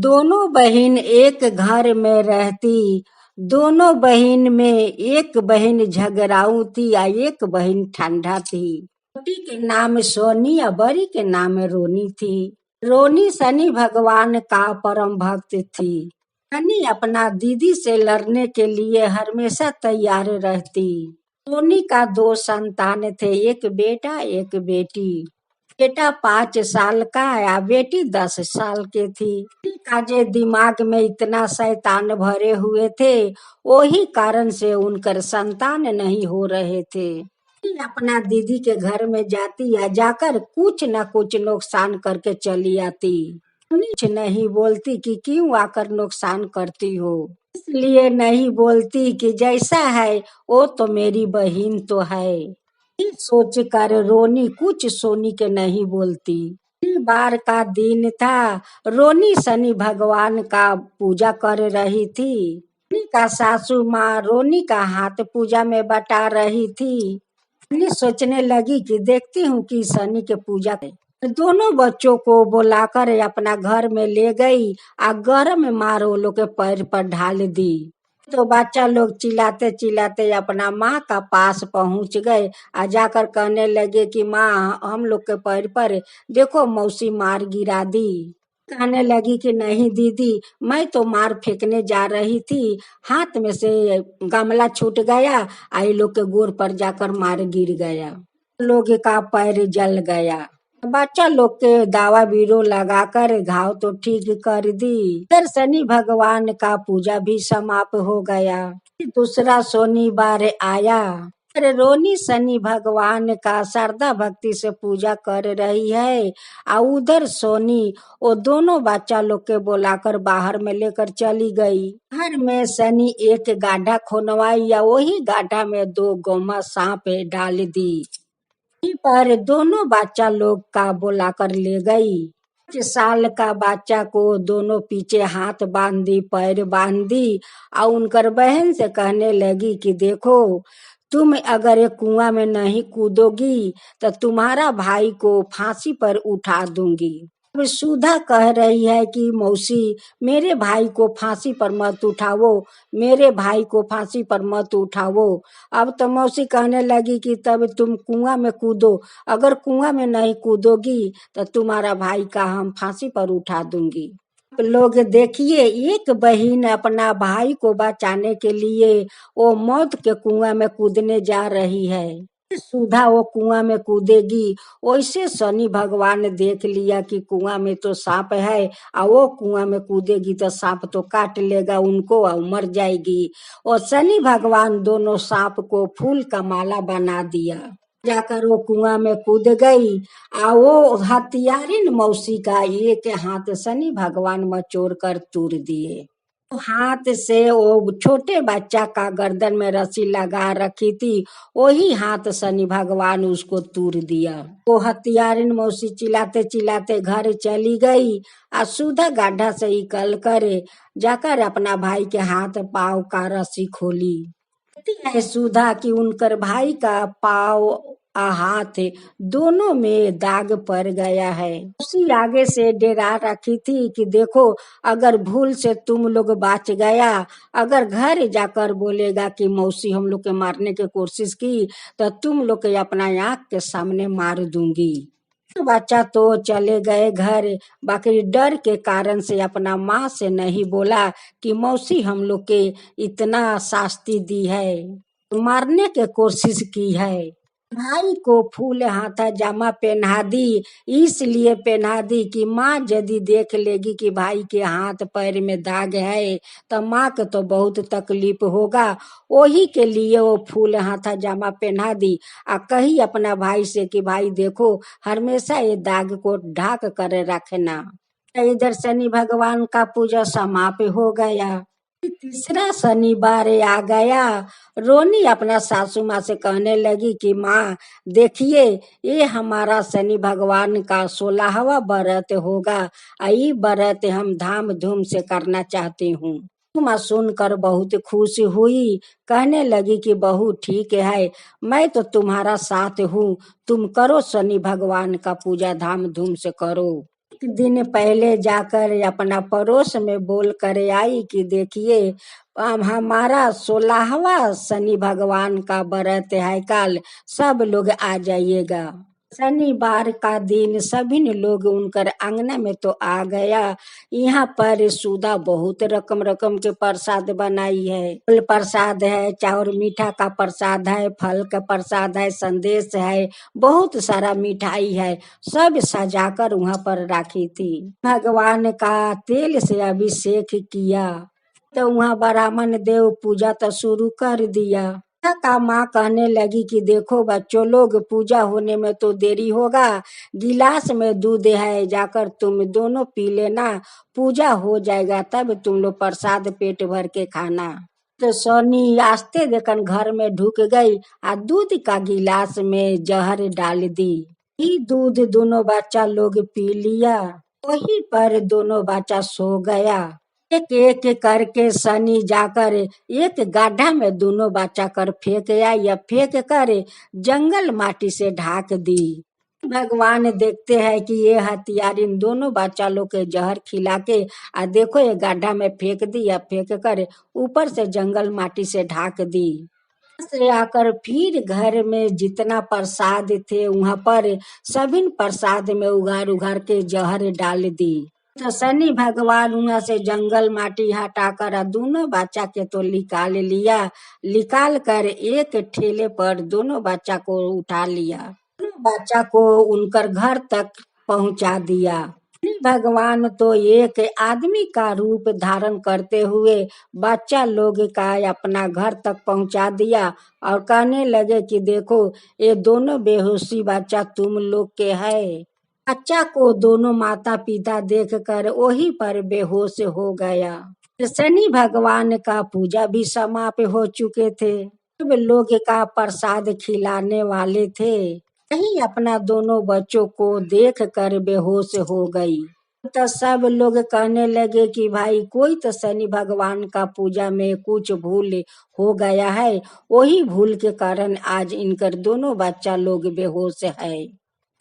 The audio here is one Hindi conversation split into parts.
दोनों बहन एक घर में रहती। दोनों बहन में एक बहन झगड़ाऊ थी या एक बहन ठंडा थी। छोटी के नाम सोनी और बड़ी के नाम रोनी थी। रोनी शनि भगवान का परम भक्त थी। शनि अपना दीदी से लड़ने के लिए हमेशा तैयार रहती। सोनी का 2 संतान थे, एक बेटा एक बेटी। बेटा 5 साल का या बेटी 10 साल की थी। का जे दिमाग में इतना शैतान भरे हुए थे, वही कारण से उनकर संतान नहीं हो रहे थे। अपना दीदी के घर में जाती या जाकर कुछ न कुछ नुकसान करके चली आती। कुछ नहीं बोलती कि क्यों आकर नुकसान करती हो, इसलिए नहीं बोलती कि जैसा है वो तो मेरी बहन तो है। सोच कर रोनी कुछ सोनी के नहीं बोलती। बार का दिन था। रोनी शनि भगवान का पूजा कर रही थी। रोनी का सासू माँ रोनी का हाथ पूजा में बटा रही थी। रोनी सोचने लगी कि देखती हूँ कि शनि के पूजा दोनों बच्चों को बुलाकर अपना घर में ले गई और गर्म मार वो लोग के पैर पर ढाल दी। तो बच्चा लोग चिल्लाते चिल्लाते अपना माँ का पास पहुंच गए और जाकर कहने लगे कि माँ हम लोग के पैर पर देखो मौसी मार गिरा दी। कहने लगी कि नहीं दीदी, मैं तो मार फेंकने जा रही थी, हाथ में से गमला छूट गया, आई लोग के गोर पर जाकर मार गिर गया, लोग का पैर जल गया। बच्चा लोग के दावा बीरो लगाकर घाव तो ठीक कर दी। फिर शनि भगवान का पूजा भी समाप्त हो गया। दूसरा शनिवार आया। अरे रोनी शनि भगवान का श्रद्धा भक्ति से पूजा कर रही है और उधर सोनी वो दोनों बच्चा लोग के बुलाकर बाहर में लेकर चली गई। घर में शनि एक गाढ़ा खोनवाई या वही गाढ़ा में 2 गोमा सांप डाल दी। पर दोनों बच्चा लोग का बुलाकर ले गई। 5 साल का बच्चा को दोनों पीछे हाथ बांध दी, पैर बांध दी और उनकर बहन से कहने लगी कि देखो तुम अगर एक कुआं में नहीं कूदोगी तो तुम्हारा भाई को फांसी पर उठा दूंगी। अब सुधा कह रही है कि मौसी मेरे भाई को फांसी पर मत उठाओ, मेरे भाई को फांसी पर मत उठाओ। अब तो मौसी कहने लगी कि तब तुम कुआं में कूदो, अगर कुआं में नहीं कूदोगी तो तुम्हारा भाई का हम फांसी पर उठा दूंगी। लोग देखिए, एक बहन अपना भाई को बचाने के लिए वो मौत के कुआं में कूदने जा रही है। सुधा वो कुआं में कूदेगी, वैसे शनि भगवान देख लिया कि कुआं में तो सांप है और वो कुआं में कूदेगी तो सांप तो काट लेगा उनको और मर जाएगी। और शनि भगवान दोनों सांप को फूल का माला बना दिया। जाकर वो कुआं में कूद गई और वो हथियारिन मौसी का एक हाथ शनि भगवान मचोड़ कर तोड़ दिए। हाथ से वो छोटे बच्चा का गर्दन में रस्सी लगा रखी थी, वही हाथ शनि भगवान उसको तोड़ दिया। वो हथियारिन मौसी चिल्लाते चिल्लाते घर चली गई और सुधा गाढ़ा से निकल कर जाकर अपना भाई के हाथ पाव का रस्सी खोली। है सुधा कि उनकर भाई का पाव हाथ दोनों में दाग पड़ गया है। उसी आगे से डरा रखी थी कि देखो अगर भूल से तुम लोग बच गया, अगर घर जाकर बोलेगा कि मौसी हम लोग के मारने की कोशिश की तो तुम लोग के अपना आँख के सामने मार दूंगी। बच्चा तो चले गए घर, बाकी डर के कारण से अपना माँ से नहीं बोला कि मौसी हम लोग के इतना शास्ति दी है, मारने की कोशिश की है। भाई को फूल हाथा जामा पहना दी, इसलिए पहना दी कि माँ यदि देख लेगी कि भाई के हाथ पैर में दाग है तो माँ के तो बहुत तकलीफ होगा। वही के लिए वो फूल हाथा जामा पहना दी और कही अपना भाई से कि भाई देखो हमेशा ये दाग को ढाक कर रखना। इधर शनि भगवान का पूजा समाप्त हो गया। तीसरा शनिवार आ गया। रोनी अपना सासू माँ से कहने लगी कि माँ देखिए ये हमारा शनि भगवान का 16वां व्रत होगा, यही व्रत हम धाम धूम से करना चाहती हूँ। माँ सुनकर बहुत खुश हुई, कहने लगी कि बहू ठीक है, मैं तो तुम्हारा साथ हूँ, तुम करो शनि भगवान का पूजा धाम धूम से करो। दिन पहले जाकर अपना पड़ोस में बोल कर आई कि देखिए हमारा 16वां शनि भगवान का व्रत है कल, सब लोग आ जाइएगा। शनिवार का दिन सभी ने लोग उनकर आंगना में तो आ गया। यहाँ पर सुधा बहुत रकम रकम के प्रसाद बनाई है। फल प्रसाद है, चाउर मीठा का प्रसाद है, फल का प्रसाद है, संदेश है, बहुत सारा मिठाई है, सब सजाकर वहाँ पर राखी थी। भगवान का तेल से अभिषेक किया तो वहाँ ब्राह्मण देव पूजा तो शुरू कर दिया। का माँ कहने लगी कि देखो बच्चों लोग, पूजा होने में तो देरी होगा, गिलास में दूध है, जाकर तुम दोनों पी लेना, पूजा हो जाएगा तब तुम लोग प्रसाद पेट भर के खाना। तो सोनी आस्ते देकर घर में ढुक गई और दूध का गिलास में जहर डाल दी। ही दूध दोनों बच्चा लोग पी लिया। वहीं पर दोनों बच्चा सो गया। एक एक करके शनि जाकर एक गड्ढा में दोनों बच्चा कर फेंक आया, या फेंक कर जंगल माटी से ढाक दी। भगवान देखते हैं कि ये हथियार इन दोनों बच्चा लोग के जहर खिला के आ देखो ये गड्ढा में फेंक दी, या फेंक कर ऊपर से जंगल माटी से ढाक दी। से आकर फिर घर में जितना प्रसाद थे वहां पर सभी प्रसाद में उगार उगार के जहर डाल दी। तो शनि भगवान वहां से जंगल माटी हटाकर दोनों बच्चा के तो निकाल लिया। निकाल कर एक ठेले पर दोनों बच्चा को उठा लिया, दोनों बच्चा को उनकर घर तक पहुंचा दिया। शनि भगवान तो एक आदमी का रूप धारण करते हुए बच्चा लोग का अपना घर तक पहुंचा दिया और कहने लगे कि देखो ये दोनों बेहोशी बच्चा तुम लोग के है। बच्चा को दोनों माता पिता देखकर वही पर बेहोश हो गया। शनि भगवान का पूजा भी समाप्त हो चुके थे। सब लोग का प्रसाद खिलाने वाले थे। वही अपना दोनों बच्चों को देख कर बेहोश हो गई। तो सब लोग कहने लगे कि भाई कोई तो शनि भगवान का पूजा में कुछ भूल हो गया है, वही भूल के कारण आज इनकर दोनों बच्चा लोग बेहोश है।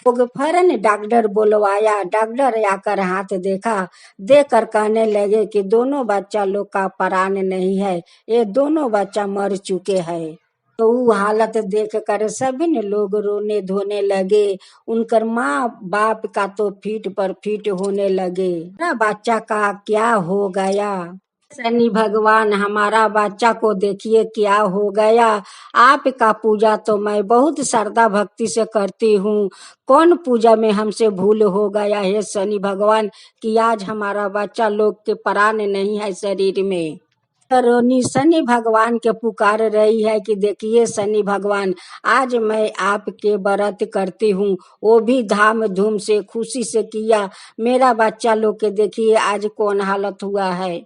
लोग फौरन डॉक्टर बुलवाया। डॉक्टर आकर हाथ देखा, देख कर कहने लगे कि दोनों बच्चा लोग का प्राण नहीं है, ये दोनों बच्चा मर चुके हैं। तो वो हालत देख कर सभी ने लोग रोने धोने लगे। उनकर माँ बाप का तो फीट पर फीट होने लगे। मेरा बच्चा का क्या हो गया? शनि भगवान हमारा बच्चा को देखिए क्या हो गया। आपका पूजा तो मैं बहुत श्रद्धा भक्ति से करती हूँ, कौन पूजा में हमसे भूल हो गया है शनि भगवान कि आज हमारा बच्चा लोग के प्राण नहीं है शरीर में। रोनी शनि भगवान के पुकार रही है कि देखिए शनि भगवान, आज मैं आपके व्रत करती हूँ, वो भी धाम धूम से खुशी से किया। मेरा बच्चा लोग के देखिए आज कौन हालत हुआ है।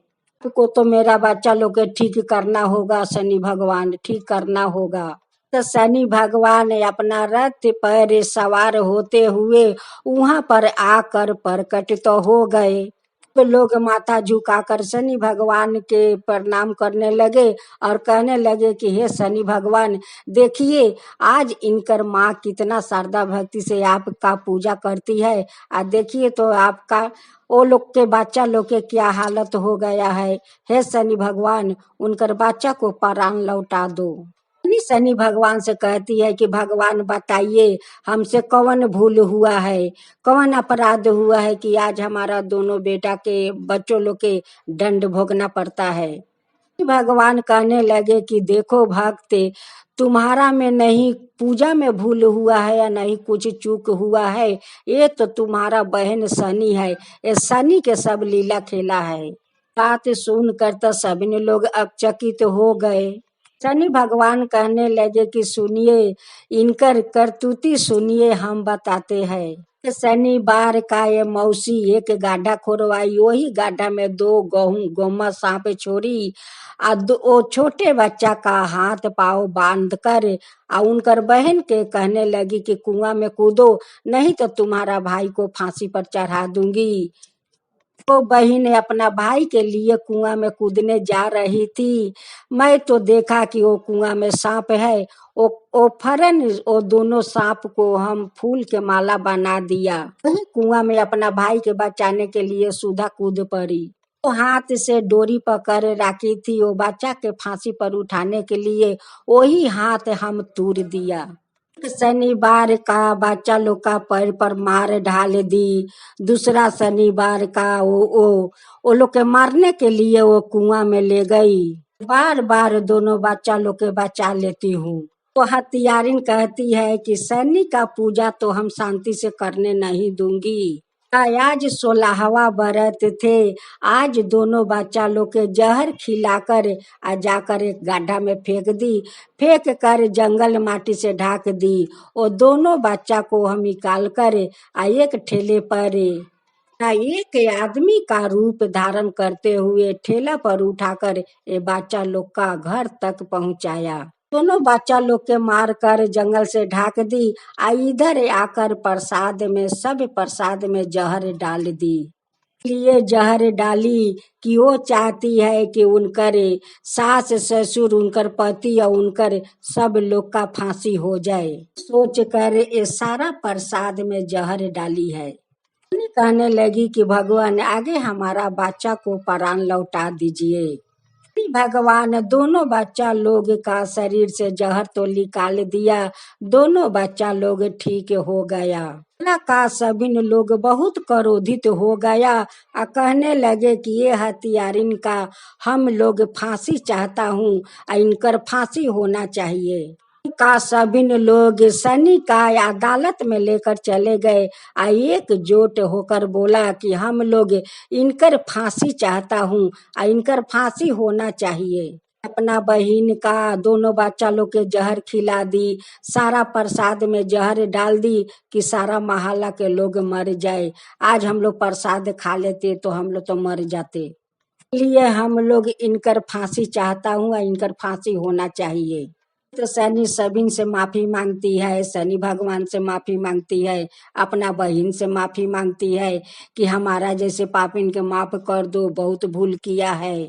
को तो मेरा बच्चा लोग के ठीक करना होगा, शनि भगवान ठीक करना होगा। तो शनि भगवान अपना रथ पर सवार होते हुए वहां पर आकर प्रकट तो हो गए। तो लोग माथा झुकाकर शनि भगवान के प्रणाम करने लगे और कहने लगे कि हे शनि भगवान, देखिए आज इनकर माँ कितना श्रद्धा भक्ति से आपका पूजा करती है, और देखिए तो आपका वो लोग के बच्चा लोग के क्या हालत हो गया है। हे शनि भगवान, उनकर बच्चा को प्राण लौटा दो। शनि भगवान से कहती है कि भगवान बताइए हमसे कौन भूल हुआ है, कौन अपराध हुआ है कि आज हमारा दोनों बेटा के बच्चों लोग के दंड भोगना पड़ता है। भगवान कहने लगे कि देखो भक्त, तुम्हारा में नहीं पूजा में भूल हुआ है या नहीं कुछ चूक हुआ है, ये तो तुम्हारा बहन शनि है, ये शनि के सब लीला खेला है। बात सुनकर तो सभी लोग अचकित हो गए। शनि भगवान कहने लगे कि सुनिए, इनकर करतूती सुनिए, हम बताते हैं। शनिवार का ये मौसी एक गाढ़ा खोरवाई, वही गाढ़ा में 2 गौमा सांप छोड़ी, वो छोटे बच्चा का हाथ पाँव बांध कर उनकर बहन के कहने लगी कि कुआं में कूदो, नहीं तो तुम्हारा भाई को फांसी पर चढ़ा दूंगी। वो बहन अपना भाई के लिए कुआं में कूदने जा रही थी। मैं तो देखा कि वो कुआं में सांप है। वो फरन वो दोनों सांप को हम फूल के माला बना दिया। वही कुआं में अपना भाई के बचाने के लिए सुधा कूद पड़ी। वो हाथ से डोरी पकड़ रखी थी वो बच्चा के फांसी पर उठाने के लिए, वही हाथ हम तोड़ दिया। शनिवार का बच्चा लोग का पैर पर मार ढाल दी। दूसरा शनिवार का वो लोग के मारने के लिए वो कुआं में ले गई। बार बार दोनों बच्चा लोग के बचा लेती हूँ। वो हत्यारिन कहती है कि शनि का पूजा तो हम शांति से करने नहीं दूंगी। आज 16वां व्रत थे। आज दोनों बच्चा लोग के जहर खिलाकर जाकर एक गड्ढा में फेंक दी। फेंक कर जंगल माटी से ढाक दी। और दोनों बच्चा को हम निकाल कर एक ठेले पर एक आदमी का रूप धारण करते हुए ठेला पर उठाकर ये बच्चा लोग का घर तक पहुंचाया। दोनों बच्चा लोग के मार कर जंगल से ढाक दी। इधर आकर प्रसाद में सब प्रसाद में जहर डाल दी। लिए जहर डाली कि वो चाहती है कि उनकर सास ससुर उनकर पति और उनकर सब लोग का फांसी हो जाए। सोच कर ये सारा प्रसाद में जहर डाली है। कहने लगी कि भगवान आगे हमारा बच्चा को प्राण लौटा दीजिए। भगवान दोनों बच्चा लोग का शरीर से जहर तो निकाल दिया। दोनों बच्चा लोग ठीक हो गया। का सभी लोग बहुत क्रोधित हो गया और कहने लगे कि ये हत्यारिन का हम लोग फांसी चाहता हूँ, इनकर फांसी होना चाहिए। का सभी लोग शनि का अदालत में लेकर चले गए। एकजुट होकर बोला कि हम लोग इनकर फांसी चाहता हूँ, इनकर फांसी होना चाहिए। अपना बहन का दोनों बच्चा लोग के जहर खिला दी। सारा प्रसाद में जहर डाल दी कि सारा मोहल्ला के लोग मर जाए। आज हम लोग प्रसाद खा लेते तो हम लोग तो मर जाते। इसलिए हम लोग इनकर फांसी चाहता हूँ, इनकर फांसी होना चाहिए। तो शनि सबिन से माफी मांगती है, शनि भगवान से माफी मांगती है, अपना बहन से माफी मांगती है कि हमारा जैसे पापिन के माफ कर दो, बहुत भूल किया है।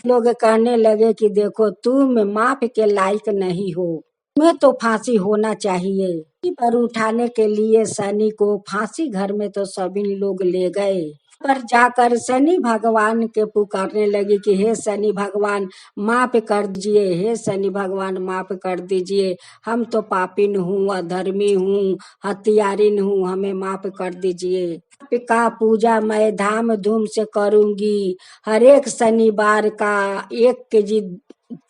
लोग कहने लगे कि देखो तुम माफ के लायक नहीं हो, तुम्हें तो फांसी होना चाहिए। पर उठाने के लिए शनि को फांसी घर में तो सभी लोग ले गए। पर जाकर शनि भगवान के पुकारने लगी कि हे शनि भगवान माफ कर दीजिए, हे शनि भगवान माफ कर दीजिए, हम तो पापिन हूँ, अधर्मी हूँ, हत्यारिन हूँ, हमें माफ कर दीजिए। का पूजा मैं धाम धूम से करूंगी। हर एक शनिवार का 1 केजी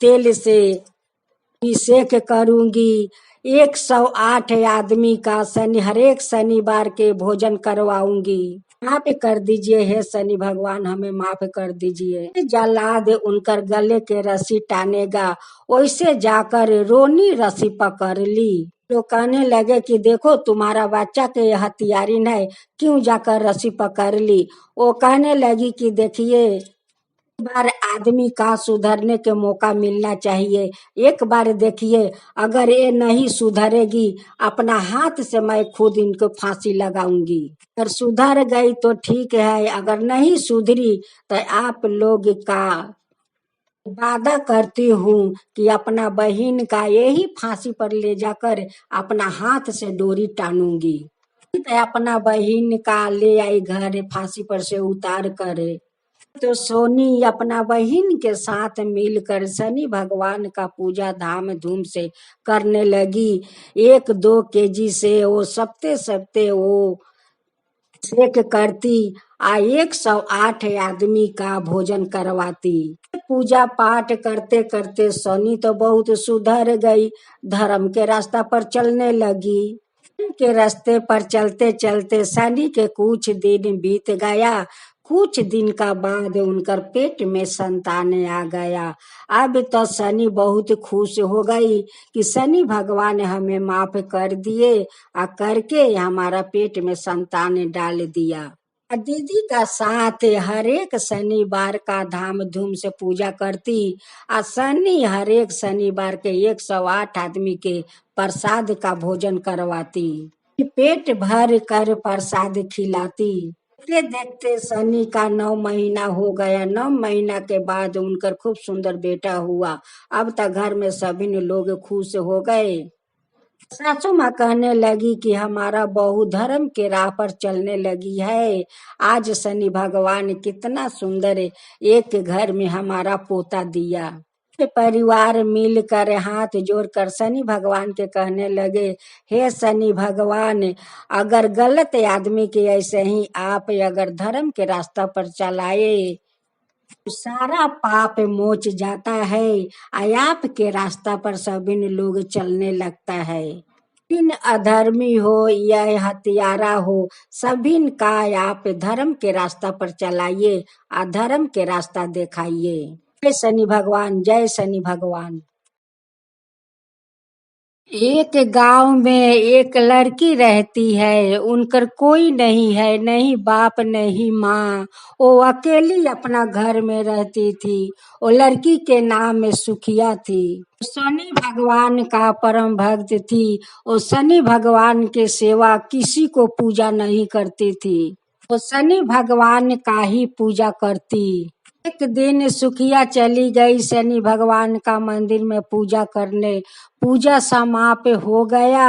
तेल से अभिषेक करूंगी। 108 आदमी का हर एक शनिवार के भोजन करवाऊंगी। माफ कर दीजिए हे शनि भगवान, हमें माफ कर दीजिए। जल्लाद उनकर गले के रस्सी टानेगा, वैसे जाकर रोनी रस्सी पकड़ ली। तो कहने लगे कि देखो तुम्हारा बच्चा के हत्यारिन है, क्यों जाकर रस्सी पकड़ ली। वो कहने लगी कि देखिए बार आदमी का सुधरने के मौका मिलना चाहिए। एक बार देखिए अगर ये नहीं सुधरेगी, अपना हाथ से मैं खुद इनको फांसी लगाऊंगी। अगर सुधर गई तो ठीक है, अगर नहीं सुधरी तो आप लोग का वादा करती हूँ कि अपना बहन का यही फांसी पर ले जाकर अपना हाथ से डोरी टानूंगी। तो अपना बहन का ले आई घर, फांसी पर से उतार कर। तो सोनी अपना बहन के साथ मिलकर शनि भगवान का पूजा धाम धूम से करने लगी। 1-2 केजी से वो सप्ते सप्ते वो सेक करती 108 आदमी का भोजन करवाती। पूजा पाठ करते करते सोनी तो बहुत सुधर गई, धर्म के रास्ता पर चलने लगी। के रास्ते पर चलते चलते शनि के कुछ दिन बीत गया। कुछ दिन का बाद उनकर पेट में संतान आ गया। अब तो शनि बहुत खुश हो गई कि शनि भगवान हमें माफ कर दिए और करके हमारा पेट में संतान डाल दिया। दीदी का साथ हर एक शनिवार का धाम धूम से पूजा करती और शनि हर एक शनिवार के 108 आदमी के प्रसाद का भोजन करवाती, पेट भर कर प्रसाद खिलाती। देखते देखते शनि का 9 महीना हो गया। 9 महीना के बाद उनकर खूब सुंदर बेटा हुआ। अब तक घर में सभी ने लोग खुश हो गए। सासू माँ कहने लगी कि हमारा बहू धर्म के राह पर चलने लगी है। आज शनि भगवान कितना सुंदर है, एक घर में हमारा पोता दिया। परिवार मिलकर हाथ जोड़कर शनि भगवान के कहने लगे, हे शनि भगवान, अगर गलत आदमी के ऐसे ही आप अगर धर्म के रास्ता पर चलाए तो सारा पाप मोच जाता है। आपके रास्ता पर सभी लोग चलने लगता है। इन अधर्मी हो या हत्यारा हो, सभी का आप धर्म के रास्ता पर चलाइए, अधर्म के रास्ता दिखाइए। जय शनि भगवान, जय शनि भगवान। एक गांव में एक लड़की रहती है। उनकर कोई नहीं है, नहीं बाप नहीं माँ। वो अकेली अपना घर में रहती थी। वो लड़की के नाम में सुखिया थी। शनि भगवान का परम भक्त थी। वो शनि भगवान के सेवा किसी को पूजा नहीं करती थी। वो शनि भगवान का ही पूजा करती। एक दिन सुखिया चली गई शनि भगवान का मंदिर में पूजा करने। पूजा समाप्त हो गया।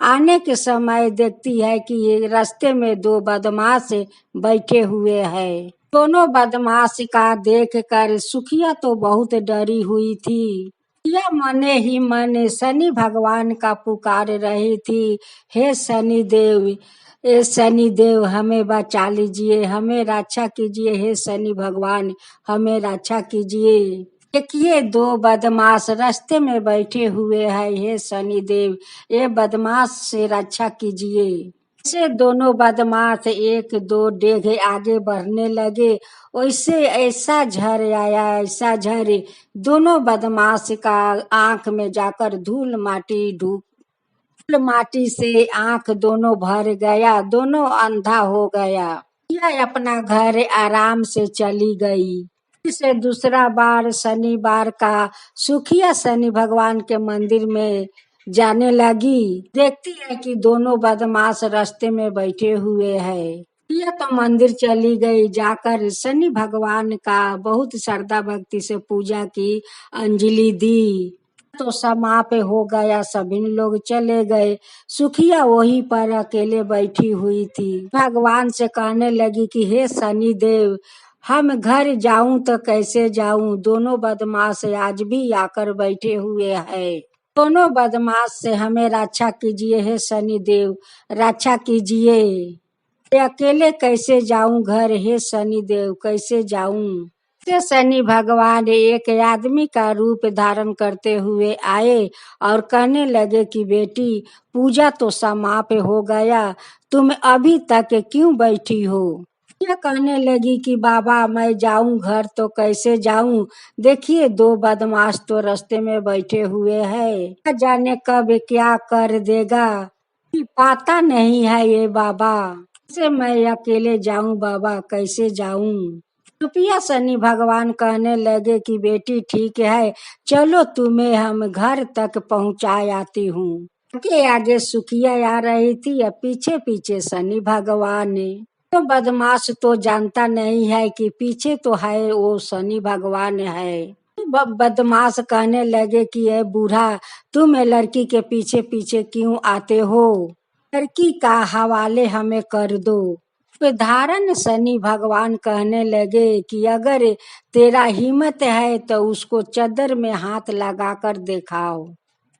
आने के समय देखती है कि ये रास्ते में दो बदमाश बैठे हुए हैं। दोनों बदमाश का देख कर सुखिया तो बहुत डरी हुई थी। यह मने ही मने शनि भगवान का पुकार रही थी, हे शनि देव, हे शनि देव, हमें बचा लीजिए, हमें रक्षा कीजिए, हे शनि भगवान, हमें रक्षा कीजिए। देखिए दो बदमाश रास्ते में बैठे हुए हैं, हे शनि देव, ये बदमाश से रक्षा कीजिए। से दोनों बदमाश एक दो डेग आगे बढ़ने लगे। वैसे ऐसा झर आया, ऐसा झर, दोनों बदमाश का आंख में जाकर धूल माटी ढूक, धूल माटी से आंख दोनों भर गया, दोनों अंधा हो गया। यह अपना घर आराम से चली गई। से दूसरा बार शनिवार का सुखिया शनि भगवान के मंदिर में जाने लगी। देखती है कि दोनों बदमाश रास्ते में बैठे हुए हैं। यह तो मंदिर चली गई। जाकर शनि भगवान का बहुत श्रद्धा भक्ति से पूजा की, अंजलि दी। तो समाप्त हो गया, सभी लोग चले गए। सुखिया वहीं पर अकेले बैठी हुई थी। भगवान से कहने लगी कि हे शनि देव, हम घर जाऊं तो कैसे जाऊं? दोनों बदमाश आज भी आकर बैठे हुए हैं। दोनों बदमाश से हमें रक्षा कीजिए, हे शनि देव, रक्षा कीजिए। अकेले कैसे जाऊं घर, हे शनि देव, कैसे जाऊं? से शनि भगवान एक आदमी का रूप धारण करते हुए आए और कहने लगे कि बेटी, पूजा तो समाप्त हो गया, तुम अभी तक क्यों बैठी हो? यह कहने लगी कि बाबा मैं जाऊं घर तो कैसे जाऊं? देखिए दो बदमाश तो रास्ते में बैठे हुए हैं, न जाने कब क्या कर देगा, पता नहीं है ये बाबा। कैसे मैं अकेले जाऊं बाबा, कैसे जाऊं? रुपया शनि भगवान कहने लगे कि बेटी ठीक है, चलो तुम्हें हम घर तक पहुंचा आती हूँ। आगे आगे सुखिया आ रही थी या पीछे पीछे शनि भगवान ने। तो बदमाश तो जानता नहीं है कि पीछे तो है वो शनि भगवान है। बदमाश कहने लगे कि ये बूढ़ा, तुम ये लड़की के पीछे पीछे क्यों आते हो? लड़की का हवाले हमें कर दो। धारण शनि भगवान कहने लगे कि अगर तेरा हिम्मत है तो उसको चदर में हाथ लगाकर दिखाओ।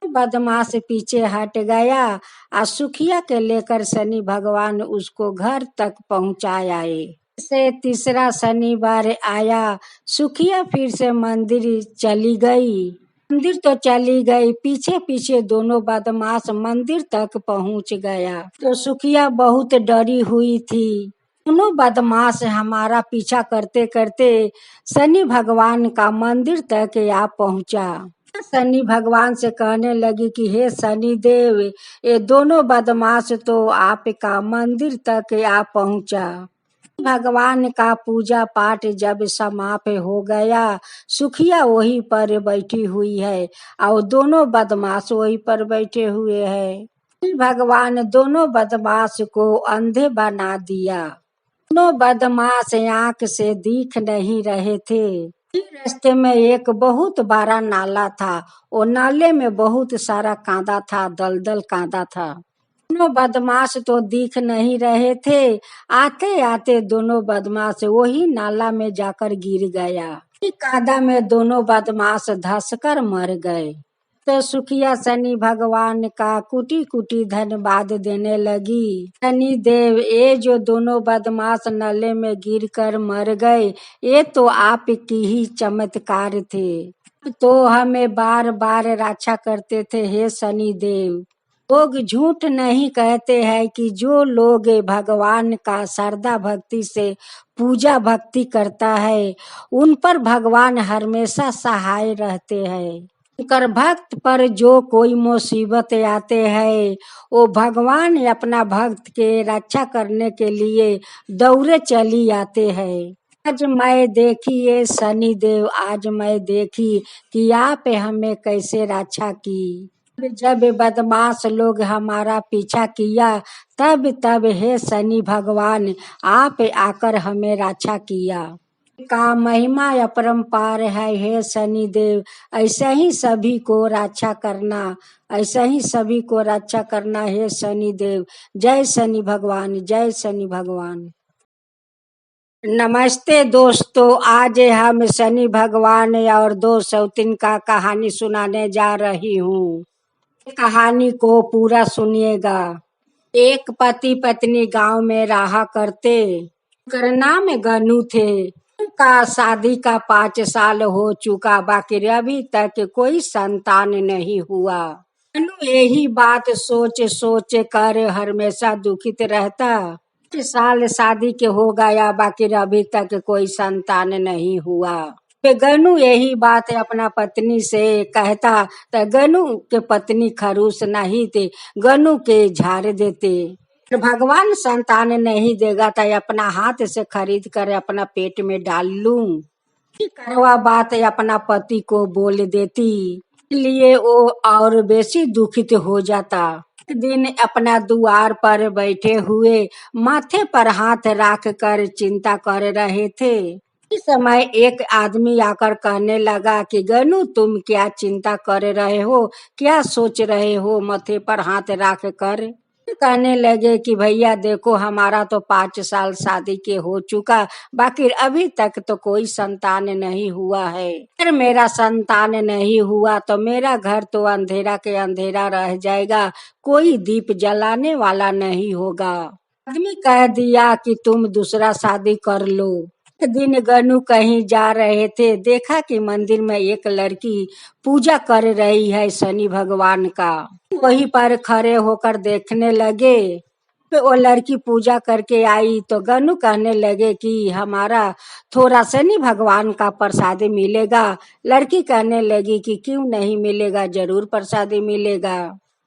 बदमाश पीछे हट गया और सुखिया के लेकर शनि भगवान उसको घर तक पहुंचाए। से तीसरा शनिवार आया। सुखिया फिर से मंदिर चली गई। मंदिर तो चली गई, पीछे पीछे दोनों बदमाश मंदिर तक पहुंच गया। तो सुखिया बहुत डरी हुई थी। दोनों बदमाश हमारा पीछा करते करते शनि भगवान का मंदिर तक आ पहुंचा। शनि भगवान से कहने लगी कि हे शनि देव, ये दोनों बदमाश तो आपका मंदिर तक आ पहुंचा। भगवान का पूजा पाठ जब समाप्त हो गया, सुखिया वहीं पर बैठी हुई है और दोनों बदमाश वहीं पर बैठे हुए हैं। भगवान दोनों बदमाश को अंधे बना दिया। दोनों बदमाश आंख से दिख नहीं रहे थे। रास्ते में एक बहुत बड़ा नाला था। वो नाले में बहुत सारा कांदा था, दलदल कांदा था। दोनों बदमाश तो दिख नहीं रहे थे। आते आते दोनों बदमाश वही नाला में जाकर गिर गया। कादा में दोनों बदमाश धंसकर मर गए। तो सुखिया शनि भगवान का कुटी कुटी धन्यवाद देने लगी। शनि देव, ये जो दोनों बदमाश नले में गिरकर मर गए, ये तो आपकी ही चमत्कार थे। तो हमें बार बार रक्षा करते थे हे शनि देव। लोग झूठ नहीं कहते हैं कि जो लोग भगवान का श्रद्धा भक्ति से पूजा भक्ति करता है, उन पर भगवान हमेशा सहाय रहते हैं। कर भक्त पर जो कोई मुसीबत आते हैं, वो भगवान अपना भक्त के रक्षा करने के लिए दौड़े चली आते हैं। आज मैं देखी ये शनि देव, आज मैं देखी कि आप हमें कैसे रक्षा की। जब बदमाश लोग हमारा पीछा किया, तब तब हे शनि भगवान आप आकर हमें रक्षा किया। का महिमा अपरंपार है हे शनि देव। ऐसे ही सभी को रक्षा करना, ऐसे ही सभी को रक्षा करना हे शनि देव। जय शनि भगवान, जय शनि भगवान। नमस्ते दोस्तों, आज हम शनि भगवान और दो सौतीन का कहानी सुनाने जा रही हूँ। कहानी को पूरा सुनिएगा। एक पति पत्नी गांव में रहा करते। उनका नाम गनू थे। उनका शादी का 5 साल हो चुका, बाकी अभी तक कोई संतान नहीं हुआ। गनू यही बात सोच सोच कर हमेशा दुखित रहता। 5 साल शादी के हो गया, बाकी अभी तक कोई संतान नहीं हुआ। गनू यही बात अपना पत्नी से कहता, तो गनू के पत्नी खरूस नहीं थे, गनू के झाड़ देते। भगवान संतान नहीं देगा तो अपना हाथ से खरीद कर अपना पेट में डाल लूं। करवा बात अपना पति को बोल देती, इसलिए वो और बेसी दुखित हो जाता। एक दिन अपना द्वार पर बैठे हुए माथे पर हाथ रख कर चिंता कर रहे थे। इस समय एक आदमी आकर कहने लगा कि गनू, तुम क्या चिंता कर रहे हो, क्या सोच रहे हो माथे पर हाथ रख कर। कहने लगे कि भैया देखो, हमारा तो 5 साल शादी के हो चुका, बाकी अभी तक तो कोई संतान नहीं हुआ है। अगर मेरा संतान नहीं हुआ तो मेरा घर तो अंधेरा के अंधेरा रह जाएगा, कोई दीप जलाने वाला नहीं होगा। आदमी कह दिया कि तुम दूसरा शादी कर लो। एक दिन गनू कहीं जा रहे थे, देखा कि मंदिर में एक लड़की पूजा कर रही है शनि भगवान का। वहीं पर खड़े होकर देखने लगे। वो लड़की पूजा करके आई तो गनू कहने लगे कि हमारा थोड़ा शनि भगवान का प्रसाद मिलेगा। लड़की कहने लगी कि क्यों नहीं मिलेगा, जरूर प्रसादी मिलेगा।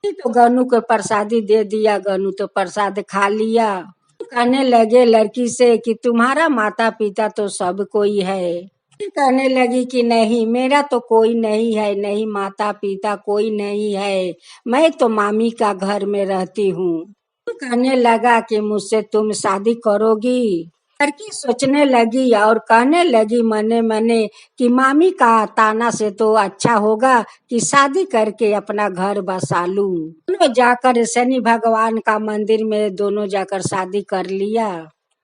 तो गनू को प्रसादी दे दिया। गनू तो प्रसाद खा लिया। कहने लगे लड़की से कि तुम्हारा माता पिता तो सब कोई है। कहने लगी कि नहीं, मेरा तो कोई नहीं है, नहीं माता पिता कोई नहीं है, मैं तो मामी का घर में रहती हूँ। कहने लगा कि मुझसे तुम शादी करोगी। लड़की सोचने लगी और कहने लगी मने मने कि मामी का ताना से तो अच्छा होगा कि शादी करके अपना घर बसा लूं। दोनों जाकर शनि भगवान का मंदिर में दोनों जाकर शादी कर लिया।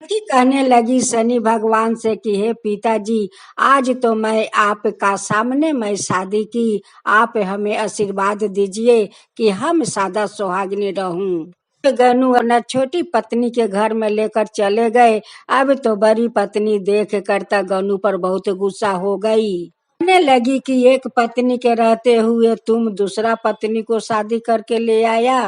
लड़की कहने लगी शनि भगवान से कि हे पिताजी, आज तो मैं आपका सामने मैं शादी की, आप हमें आशीर्वाद दीजिए कि हम सादा सुहागिनी रहूं। गनू अपना छोटी पत्नी के घर में लेकर चले गए। अब तो बड़ी पत्नी देख कर तो गनू पर बहुत गुस्सा हो गई। कहने लगी कि एक पत्नी के रहते हुए तुम दूसरा पत्नी को शादी करके ले आया।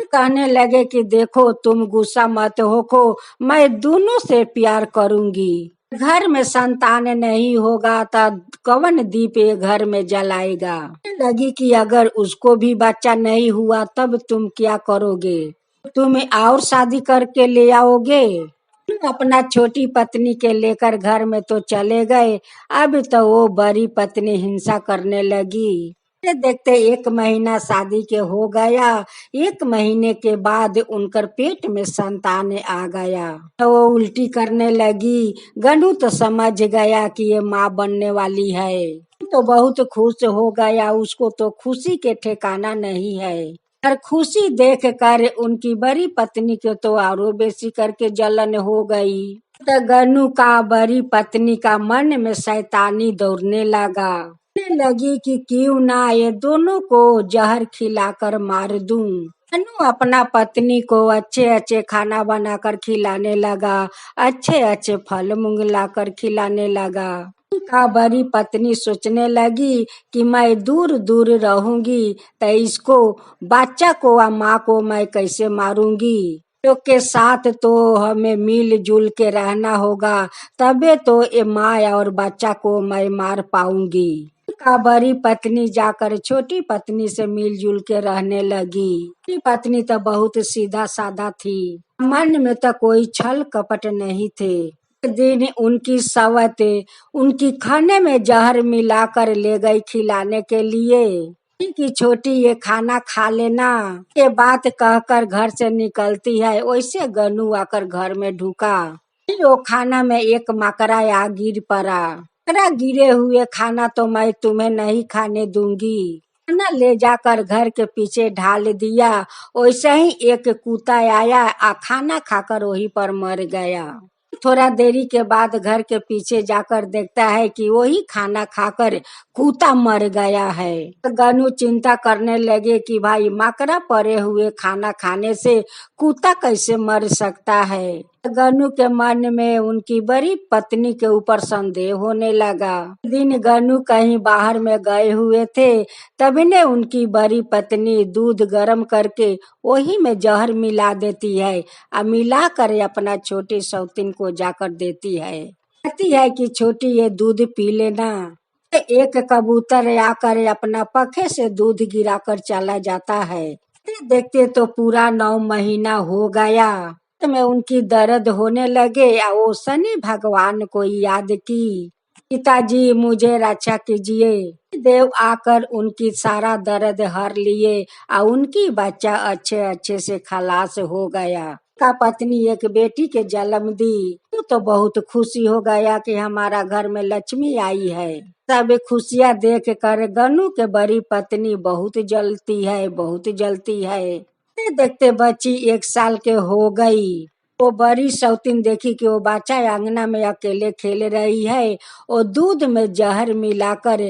कहने लगे कि देखो, तुम गुस्सा मत होको, मैं दोनों से प्यार करूंगी। घर में संतान नहीं होगा तो कौन दीप ये घर में जलाएगा। लगी कि अगर उसको भी बच्चा नहीं हुआ तब तुम क्या करोगे, तुम और शादी करके ले आओगे। अपना छोटी पत्नी के लेकर घर में तो चले गए। अब तो वो बड़ी पत्नी हिंसा करने लगी। देखते 1 महीना शादी के हो गया। 1 महीने के बाद उनकर पेट में संतान आ गया। तो वो उल्टी करने लगी। गनू तो समझ गया कि ये माँ बनने वाली है, तो बहुत खुश हो गया। उसको तो खुशी के ठिकाना नहीं है। और खुशी देख कर उनकी बड़ी पत्नी को तो और बेसी करके जलन हो गई। तो गन्नू का बड़ी पत्नी का मन में शैतानी दौड़ने लगा। कहने लगी कि क्यों ना ये दोनों को जहर खिलाकर मार दूं। गन्नू अपना पत्नी को अच्छे अच्छे खाना बनाकर खिलाने लगा। अच्छे अच्छे फल मूंग लाकर खिलाने लगा। का बड़ी पत्नी सोचने लगी कि मैं दूर दूर रहूंगी तो इसको बच्चा को और माँ को मैं कैसे मारूंगी। लोग के साथ तो हमें मिलजुल के रहना होगा, तबे तो ये माँ और बच्चा को मैं मार पाऊंगी। का बड़ी पत्नी जाकर छोटी पत्नी से मिलजुल के रहने लगी। छोटी पत्नी तो बहुत सीधा साधा थी, मन में तो कोई छल कपट नहीं थे। एक दिन उनकी सवत उनकी खाने में जहर मिलाकर ले गई खिलाने के लिए कि छोटी ये खाना खा लेना। ये बात कहकर घर से निकलती है, वैसे गन्नू आकर घर में ढुका। फिर वो खाना में एक मकड़ा आ गिर पड़ा। मकड़ा गिरे हुए खाना तो मैं तुम्हें नहीं खाने दूंगी। खाना ले जाकर घर के पीछे ढाल दिया। वैसे ही एक कुत्ता आया आ खाना खाकर वहीं पर मर गया। थोड़ा देरी के बाद घर के पीछे जाकर देखता है कि वही खाना खाकर कुत्ता मर गया है। तो गन्नू चिंता करने लगे कि भाई मकड़ा पड़े हुए खाना खाने से कुत्ता कैसे मर सकता है। तो गन्नू के मन में उनकी बड़ी पत्नी के ऊपर संदेह होने लगा। एक दिन गन्नू कहीं बाहर में गए हुए थे, तभी ने उनकी बड़ी पत्नी दूध गर्म करके वही में जहर मिला देती है और मिला कर अपना छोटी सौतीन को जाकर देती है। कहती है कि छोटी ये दूध पी लेना। एक कबूतर आकर अपना पखे से दूध गिराकर चला जाता है। देखते देखते तो पूरा 9 महीना हो गया। में उनकी दर्द होने लगे या वो शनि भगवान को याद की, पिताजी मुझे रक्षा कीजिए। देव आकर उनकी सारा दर्द हर लिए और उनकी बच्चा अच्छे अच्छे से खलास हो गया। का पत्नी एक बेटी के जन्म दी तो बहुत खुशी हो गया कि हमारा घर में लक्ष्मी आई है। सब खुशियाँ देख कर गन्नू के बड़ी पत्नी बहुत जलती है, बहुत जलती है। देखते देखते बच्ची 1 साल के हो गई। वो बड़ी सौतीन देखी कि वो बच्चा अंगना में अकेले खेल रही है और दूध में जहर मिलाकर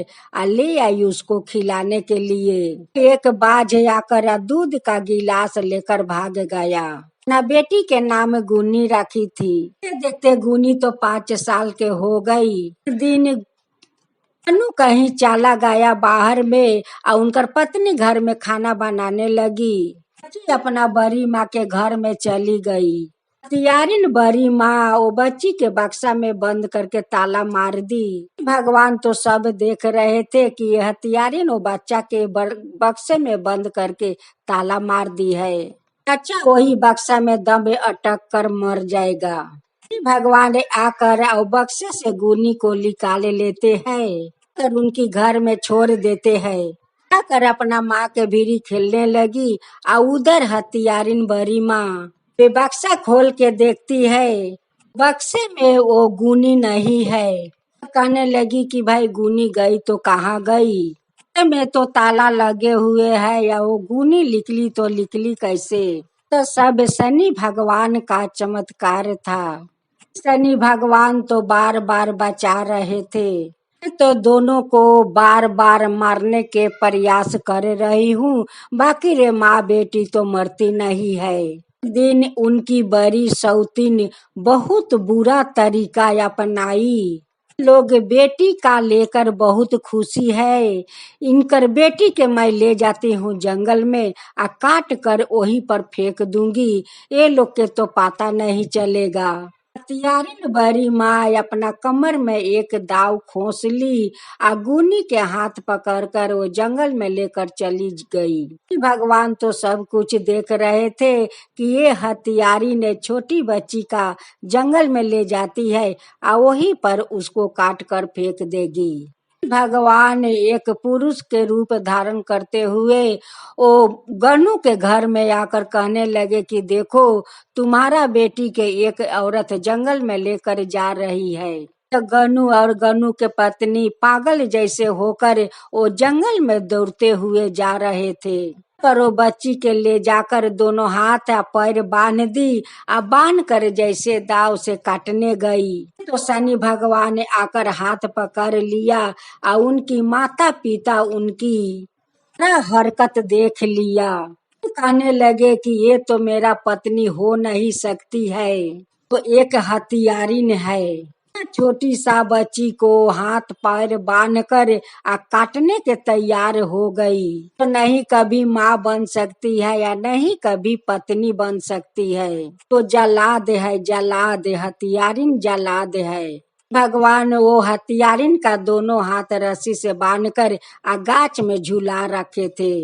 ले आई उसको खिलाने के लिए। एक बाज आकर दूध का गिलास लेकर भाग गया। ना बेटी के नाम गुनी रखी थी। देखते गुनी तो 5 साल के हो गई। दिन गन्नू कहीं चला गया बाहर में और उनकर पत्नी घर में खाना बनाने लगी। बच्ची अपना बड़ी माँ के घर में चली गई। हथियारिन बड़ी माँ वो बच्ची के बक्सा में बंद करके ताला मार दी। भगवान तो सब देख रहे थे कि ये हथियारिन वो बच्चा के बक्से में बंद करके ताला मार दी है। बच्चा वही बक्सा में दम अटक कर मर जाएगा। भगवान आकर और बक्से से गुनी को निकाल लेते हैं और उनकी घर में छोड़ देते हैं। आकर अपना माँ के भीरी खेलने लगी और उधर हथियारिन बड़ी माँ वे बक्सा खोल के देखती है, बक्से में वो गुनी नहीं है। कहने लगी कि भाई गुनी गई तो कहाँ गई, में तो ताला लगे हुए है या वो गुनी निकली तो निकली कैसे। तो सब शनि भगवान का चमत्कार था। शनि भगवान तो बार बार बचा रहे थे, तो दोनों को बार बार मारने के प्रयास कर रही हूँ, बाकी रे माँ बेटी तो मरती नहीं है। दिन उनकी बड़ी सौतीन बहुत बुरा तरीका अपनाई। लोग बेटी का लेकर बहुत खुशी है। इनकर बेटी के मैं ले जाती हूँ जंगल में आ काट कर वहीं पर फेंक दूंगी, ये लोग के तो पता नहीं चलेगा। हथियारिन बड़ी माँ अपना कमर में एक दाव खोस ली आ गुनी के हाथ पकड़कर वो जंगल में लेकर चली गई। भगवान तो सब कुछ देख रहे थे कि ये हथियारी ने छोटी बच्ची का जंगल में ले जाती है और वहीं पर उसको काट कर फेंक देगी। भगवान एक पुरुष के रूप धारण करते हुए वो गनु के घर में आकर कहने लगे कि देखो, तुम्हारा बेटी के एक औरत जंगल में लेकर जा रही है। तो गनु और गनु के पत्नी पागल जैसे होकर वो जंगल में दौड़ते हुए जा रहे थे। पर वो बच्ची के ले जाकर दोनों हाथ या पैर बांध दी, और बांध कर जैसे दाव से काटने गई तो शनि भगवान ने आकर हाथ पकड़ लिया और उनकी माता पिता उनकी हरकत देख लिया। कहने लगे कि ये तो मेरा पत्नी हो नहीं सकती है, तो एक हत्यारिन है। छोटी सा बच्ची को हाथ पैर बांध कर काटने के तैयार हो गई। तो नहीं कभी माँ बन सकती है या नहीं कभी पत्नी बन सकती है, तो जलाद है, जलाद, हत्यारिन जलाद है। भगवान वो हत्यारिन का दोनों हाथ रस्सी से बांधकर गाछ में झूला रखे थे।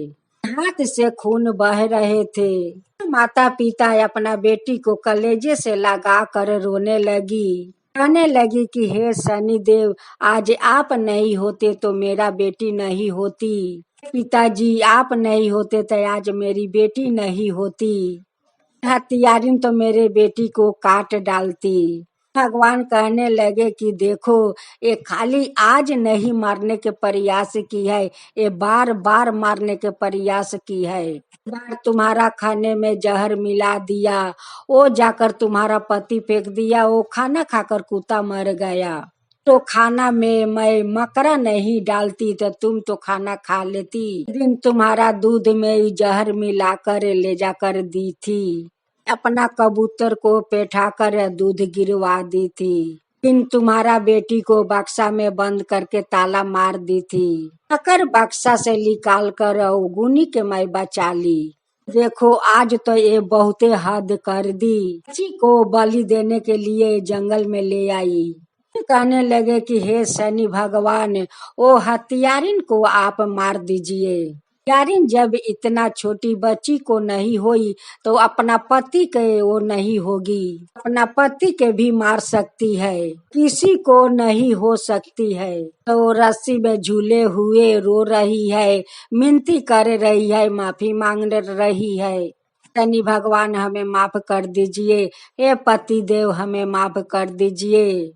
हाथ से खून बह रहे थे। माता पिता अपना बेटी को कलेजे से लगा कर रोने लगी। कहने लगी कि हे शनिदेव, आज आप नहीं होते तो मेरा बेटी नहीं होती। पिताजी आप नहीं होते तो आज मेरी बेटी नहीं होती। हत्यारिन तो मेरे बेटी को काट डालती। भगवान कहने लगे कि देखो, ये खाली आज नहीं मारने के प्रयास की है, ये बार बार मारने के प्रयास की है। बार तुम्हारा खाने में जहर मिला दिया, वो जाकर तुम्हारा पति फेंक दिया, वो खाना खाकर कुत्ता मर गया। तो खाना में मैं मकरा नहीं डालती तो तुम तो खाना खा लेती। दिन तुम्हारा दूध में जहर मिलाकर ले जाकर दी थी। अपना कबूतर को बैठा कर दूध गिरवा दी थी। फिर तुम्हारा बेटी को बक्सा में बंद करके ताला मार दी थी। अकर बक्सा से निकाल कर गुनी के मैं बचा ली। देखो आज तो ये बहुते हद कर दी। बच्ची को बलि देने के लिए जंगल में ले आई। कहने लगे कि हे शनि भगवान, वो हत्यारिन को आप मार दीजिए। हत्यारिन जब इतना छोटी बच्ची को नहीं हुई तो अपना पति के वो नहीं होगी, अपना पति के भी मार सकती है, किसी को नहीं हो सकती है। तो रस्सी में झूले हुए रो रही है, मिनती कर रही है, माफी मांग रही है। शनि भगवान हमें माफ कर दीजिए, हे पति देव हमें माफ कर दीजिए।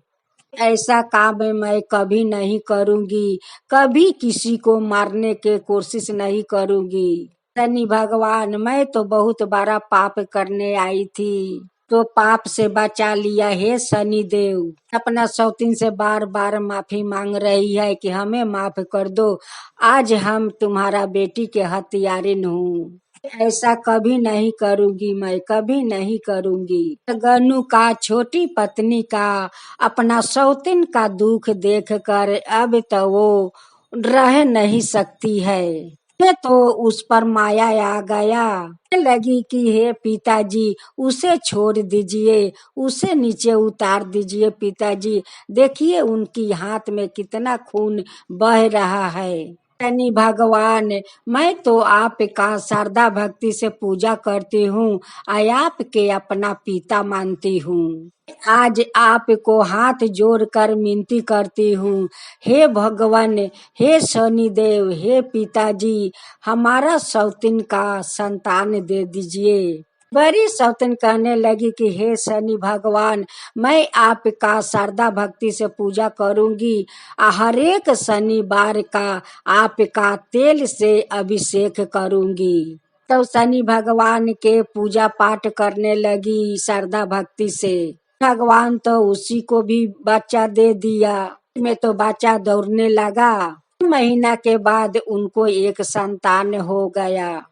ऐसा काम मैं कभी नहीं करूंगी, कभी किसी को मारने के कोशिश नहीं करूंगी। शनि भगवान, मैं तो बहुत बड़ा पाप करने आई थी, तो पाप से बचा लिया हे शनि देव। अपना सौतीन से बार बार माफी मांग रही है कि हमें माफ कर दो, आज हम तुम्हारा बेटी के हत्यारिन हूँ। ऐसा कभी नहीं करूंगी, मैं कभी नहीं करूंगी। गनु का छोटी पत्नी का अपना सौतीन का दुख देखकर अब तो वो रह नहीं सकती है। तो उस पर माया आ गया। लगी कि हे पिताजी उसे छोड़ दीजिए, उसे नीचे उतार दीजिए। पिताजी देखिए उनकी हाथ में कितना खून बह रहा है। शनि भगवान, मैं तो आपका श्रद्धा भक्ति से पूजा करती हूँ, आपके अपना पिता मानती हूँ। आज आपको हाथ जोड़कर विनती करती हूँ, हे भगवान, हे शनिदेव, हे पिताजी, हमारा सौतीन का संतान दे दीजिए। बड़ी सौतन कहने लगी कि हे शनि भगवान, मैं आपका श्रद्धा भक्ति से पूजा करूंगी, हर एक शनिवार का आपका तेल से अभिषेक करूंगी। तो शनि भगवान के पूजा पाठ करने लगी श्रद्धा भक्ति से। भगवान तो उसी को भी बच्चा दे दिया। में तो बच्चा दौड़ने लगा। महीना के बाद उनको एक संतान हो गया।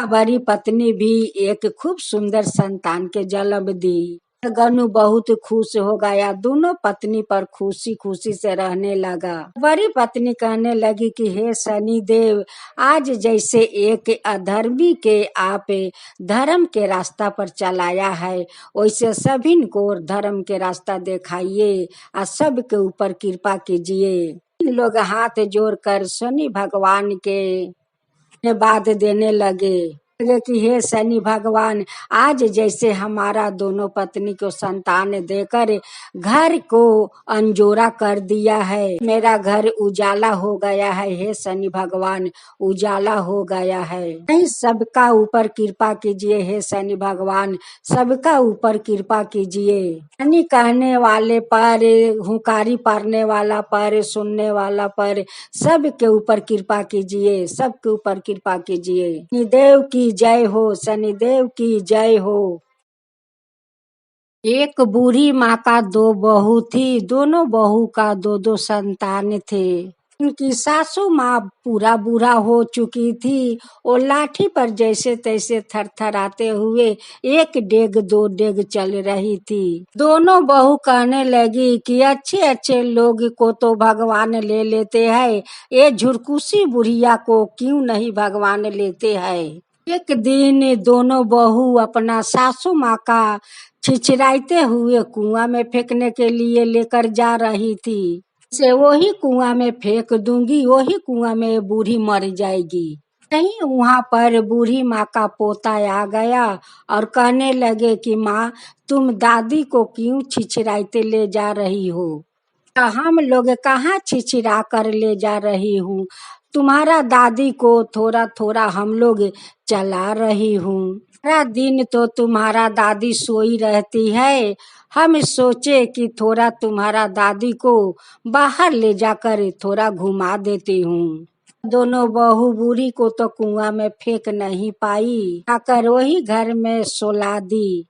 बड़ी पत्नी भी एक खूब सुंदर संतान के जन्म दी। गनु बहुत खुश हो गया, दोनों पत्नी पर खुशी खुशी से रहने लगा। बड़ी पत्नी कहने लगी कि हे शनि देव, आज जैसे एक अधर्मी के आप धर्म के रास्ता पर चलाया है, वैसे सभी को धर्म के रास्ता दिखाइए और सबके ऊपर कृपा कीजिए। लोग हाथ जोड़कर शनि भगवान के बाद देने लगे। लगे कि हे शनि भगवान, आज जैसे हमारा दोनों पत्नी को संतान देकर घर को अंजोरा कर दिया है, मेरा घर उजाला हो गया है, हे शनि भगवान उजाला हो गया है। नहीं, सबका ऊपर कृपा कीजिए हे शनि भगवान, सबका ऊपर कृपा कीजिए। शनि कहने वाले पर, हुंकारी पारने वाला पर, सुनने वाला पर, सबके ऊपर कृपा कीजिए, सबके ऊपर कृपा कीजिए। शनिदेव की जय हो, शनिदेव की जय हो। एक बूढ़ी माँ का दो बहू थी, दोनों बहू का दो दो संतान थे। उनकी सासू माँ पूरा बूढ़ा हो चुकी थी। वो लाठी पर जैसे तैसे थरथराते हुए एक डेग दो डेग चल रही थी। दोनों बहू कहने लगी कि अच्छे अच्छे लोग को तो भगवान ले लेते हैं, ये झुरकुसी बुढ़िया को क्यों नहीं भगवान लेते हैं। एक दिन दोनों बहू अपना सासू माँ का छिछराते हुए कुआं में फेंकने के लिए लेकर जा रही थी। से वही कुआं में फेंक दूंगी, वही कुआं में बूढ़ी मर जाएगी। नहीं, वहां पर बूढ़ी माँ का पोता आ गया और कहने लगे कि माँ, तुम दादी को क्यों छिछराते ले जा रही हो। हम लोग कहाँ छिछरा कर ले जा रही हूँ, तुम्हारा दादी को थोड़ा थोड़ा हम लोग चला रही हूँ। सारा दिन तो तुम्हारा दादी सोई रहती है, हम सोचे कि थोड़ा तुम्हारा दादी को बाहर ले जाकर थोड़ा घुमा देती हूँ। दोनों बहू बूढ़ी को तो कुआं में फेंक नहीं पाई, आकर वही घर में सोला दी।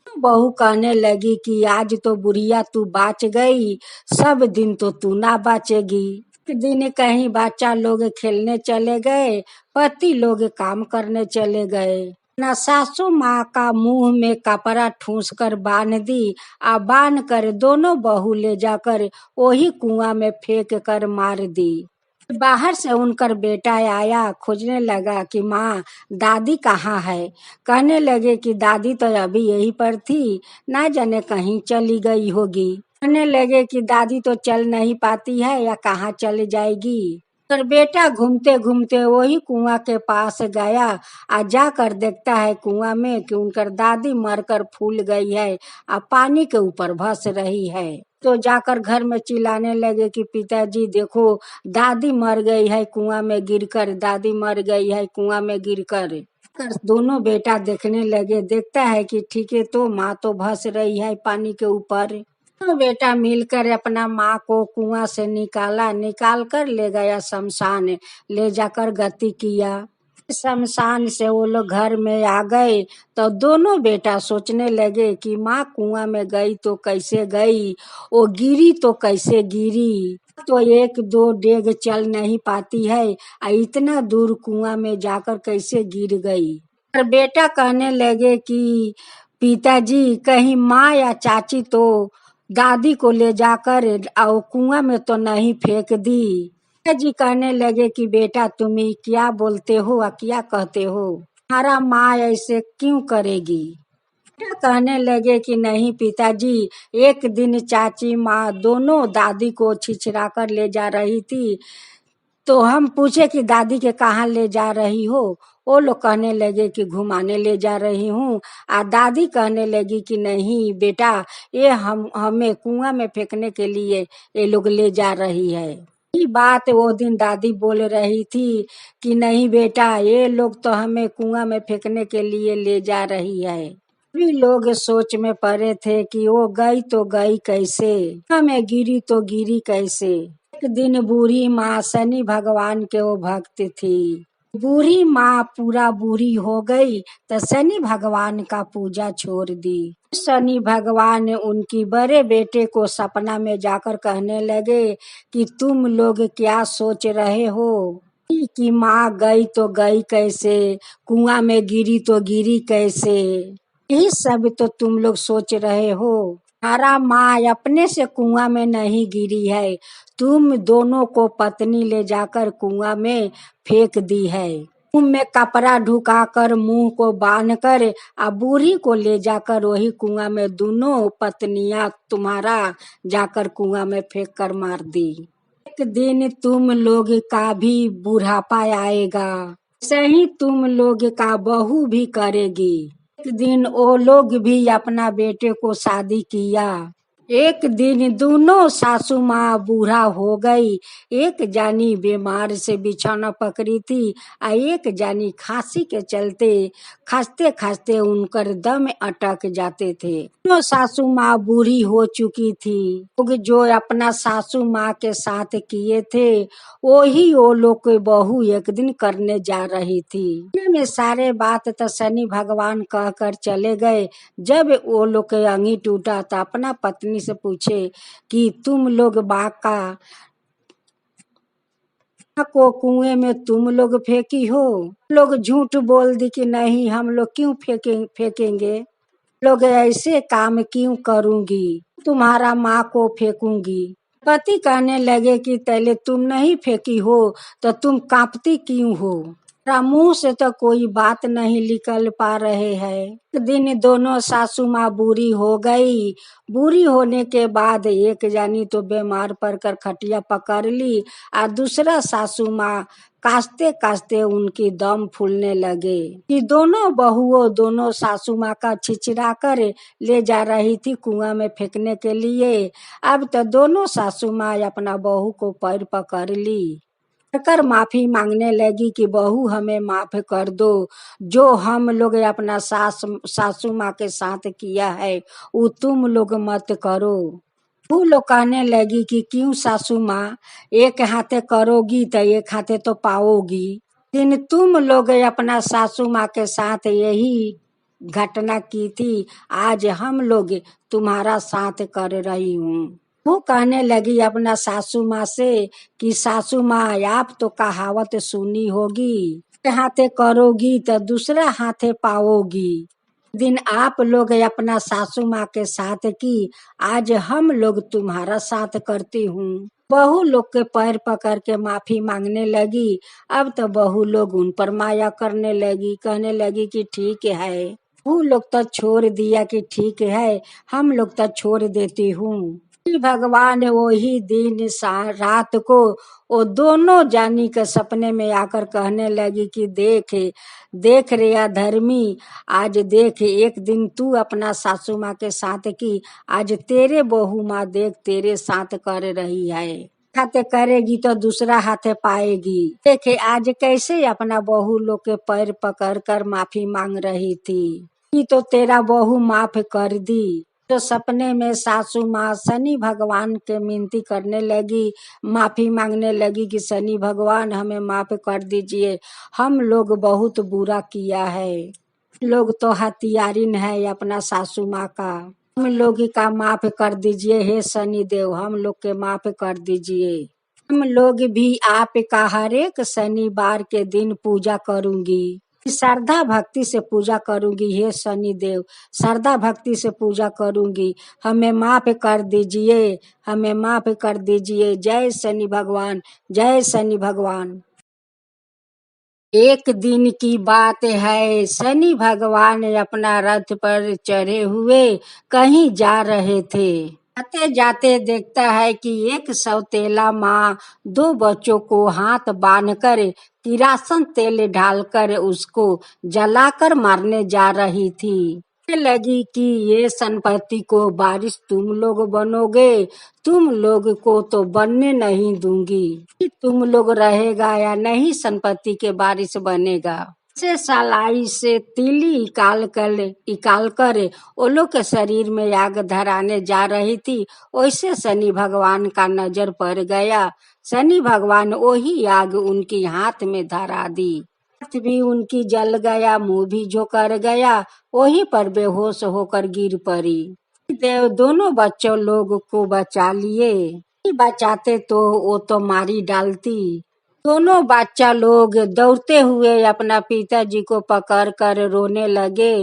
बहू कहने लगी कि आज तो बुढ़िया तू बाच गई, सब दिन तो तू ना बाचेगी। एक दिन कहीं बच्चा लोग खेलने चले गए, पति लोग काम करने चले गए। ना सासू माँ का मुंह में कपड़ा ठूस कर बांध दी, आ बांध कर दोनों बहू ले जाकर वही कुआं में फेंक कर मार दी। बाहर से उनकर बेटा आया, खोजने लगा कि माँ दादी कहाँ है। कहने लगे कि दादी तो अभी यहीं पर थी, ना जाने कहीं चली गई होगी। कहने लगे कि दादी तो चल नहीं पाती है, या कहाँ चली जाएगी। पर बेटा घूमते घूमते वही कुआं के पास गया, आ जाकर देखता है कुआं में कि उनकर दादी मरकर फूल गई है, आ पानी के ऊपर भस रही है। तो जाकर घर में चिल्लाने लगे कि पिताजी देखो, दादी मर गई है कुआं में गिरकर, दादी मर गई है कुआं में गिरकर। दोनों बेटा देखने लगे, देखता है कि ठीक है, तो माँ तो भस रही है पानी के ऊपर। तो बेटा मिलकर अपना माँ को कुआं से निकाला, निकाल कर ले गया शमशान, ले जाकर गति किया। शमशान से वो लोग घर में आ गए तो दोनों बेटा सोचने लगे कि माँ कुआं में गई तो कैसे गई, वो गिरी तो कैसे गिरी, तो एक दो डेग चल नहीं पाती है, इतना दूर कुआं में जाकर कैसे गिर गई। और बेटा कहने लगे कि पिताजी कहीं माँ या चाची तो दादी को ले जाकर और कुआं में तो नहीं फेंक दी। जी कहने लगे कि बेटा तुम क्या बोलते हो और क्या कहते हो, हमारा माँ ऐसे क्यों करेगी। बेटा कहने लगे कि नहीं पिताजी, एक दिन चाची माँ दोनों दादी को छिछरा कर ले जा रही थी, तो हम पूछे कि दादी के कहाँ ले जा रही हो। वो लोग कहने लगे कि घुमाने ले जा रही हूँ। दादी कहने लगी कि नहीं बेटा, ये हमें कुआं में फेंकने के लिए ये लोग ले जा रही है। ये बात वो दिन दादी बोल रही थी कि नहीं बेटा, ये लोग तो हमें कुआं में फेंकने के लिए ले जा रही है। सभी लोग सोच में पड़े थे कि वो गई तो गई कैसे, हमें गिरी तो गिरी कैसे। एक दिन बूढ़ी माँ शनि भगवान के वो भक्त थी। बूढ़ी माँ पूरा बूढ़ी हो गई तो शनि भगवान का पूजा छोड़ दी। शनि भगवान उनकी बड़े बेटे को सपना में जाकर कहने लगे कि तुम लोग क्या सोच रहे हो कि माँ गई तो गई कैसे, कुआं में गिरी तो गिरी कैसे, यही सब तो तुम लोग सोच रहे हो। हमारा माँ अपने से कुआं में नहीं गिरी है, तुम दोनों को पत्नी ले जाकर कुआं में फेंक दी है। मुंह में कपड़ा ढुका कर, मुंह को बांध कर, बूढ़ी को ले जाकर वही कुआं में दोनों पत्नियां तुम्हारा जाकर कुआं में फेंक कर मार दी। एक दिन तुम लोग का भी बुढ़ापा आएगा, सही तुम लोग का बहू भी करेगी। एक दिन वो लोग भी अपना बेटे को शादी किया। एक दिन दोनों सासू माँ बूढ़ा हो गई। एक जानी बीमार से बिछौना पकड़ी थी, आ एक जानी खांसी के चलते खांसते खांसते उनकर दम अटक जाते थे। दोनों सासू माँ बूढ़ी हो चुकी थी। लोग जो अपना सासू माँ के साथ किए थे वही वो लोग के बहू एक दिन करने जा रही थी। इतने में सारे बात तो शनि भगवान कह कर चले गए। जब वो लोग के अंगी टूटा तो अपना पत्नी से पूछे कि तुम लोग बाका को कुएं में तुम लोग फेंकी हो। लोग झूठ बोल दी कि नहीं, हम लोग क्यों फेंकेंगे, लोग ऐसे काम क्यों करूंगी, तुम्हारा माँ को फेंकूंगी। पति कहने लगे कि पहले तुम नहीं फेंकी हो तो तुम कांपती क्यों हो। मेरा मुंह से तो कोई बात नहीं निकल पा रहे हैं। एक दिन दोनों सासू माँ बूढ़ी हो गई। बूढ़ी होने के बाद एक जानी तो बीमार पड़कर खटिया पकड़ ली, और दूसरा सासू माँ कास्ते कास्ते उनकी दम फूलने लगे। कि दोनों बहुओं दोनों सासू माँ का छिचरा कर ले जा रही थी कुआं में फेंकने के लिए। अब तो दोनों सासू माँ अपना बहू को पैर पकड़ ली कर माफी मांगने लगी कि बहू हमें माफ कर दो, जो हम लोग अपना सासू माँ के साथ किया है वो तुम लोग मत करो। वो लोग कहने लगी कि क्यों सासू माँ, एक हाथे करोगी तो एक हाथे तो पाओगी। दिन तुम लोग अपना सासू माँ के साथ यही घटना की थी, आज हम लोग तुम्हारा साथ कर रही हूँ। वो कहने लगी अपना सासू माँ से कि सासू माँ आप तो कहावत सुनी होगी, एक हाथे करोगी तो दूसरा हाथे पाओगी। दिन आप लोग अपना सासू माँ के साथ की, आज हम लोग तुम्हारा साथ करती हूँ। बहू लोग के पैर पकड़ के माफी मांगने लगी। अब तो बहू लोग उन पर माया करने लगी, कहने लगी कि ठीक है, वो लोग तो छोड़ दिया कि ठीक है, हम लोग तो छोड़ देती हूँ। भगवान वही दिन रात को वो दोनों जानी के सपने में आकर कहने लगी कि देख देख रे अधर्मी, आज देख एक दिन तू अपना सासू माँ के साथ की, आज तेरे बहू माँ देख तेरे साथ कर रही है। हाथे करेगी तो दूसरा हाथे पाएगी। देखे आज कैसे अपना बहू लोग के पैर पकड़ कर माफी मांग रही थी। ये तो तेरा बहू माफ कर दी। तो सपने में सासू माँ शनि भगवान के मिनती करने लगी, माफी मांगने लगी कि शनि भगवान हमें माफ कर दीजिए, हम लोग बहुत बुरा किया है, लोग तो हथियारिन है अपना सासू माँ का, हम लोग का माफ कर दीजिए हे शनि देव, हम लोग के माफ कर दीजिए। हम लोग भी आपका हर एक शनिवार के दिन पूजा करूंगी, श्रद्धा भक्ति से पूजा करूंगी हे शनि देव, श्रद्धा भक्ति से पूजा करूंगी, हमें माफ कर दीजिए, हमें माफ कर दीजिए। जय शनि भगवान, जय शनि भगवान। एक दिन की बात है, शनि भगवान अपना रथ पर चढ़े हुए कहीं जा रहे थे। जाते जाते देखता है कि एक सौतेला माँ दो बच्चों को हाथ बांधकर किरासन तेल डालकर उसको जलाकर मारने जा रही थी। लगी कि ये संपत्ति को बारिश तुम लोग बनोगे, तुम लोग को तो बनने नहीं दूंगी, तुम लोग रहेगा या नहीं संपत्ति के बारिश बनेगा। से सलाई से तीली निकाल कर वो लोग के शरीर में आग धराने जा रही थी। वैसे शनि भगवान का नजर पड़ गया, शनि भगवान वही आग उनकी हाथ में धरा दी, हाथ भी उनकी जल गया, मुंह भी झोकर गया, वहीं पर बेहोश होकर गिर पड़ी। देव दोनों बच्चों लोग को बचा लिए, बचाते तो वो तो मारी डालती। दोनों बच्चा लोग दौड़ते हुए अपना पिताजी को पकड़ कर रोने लगे।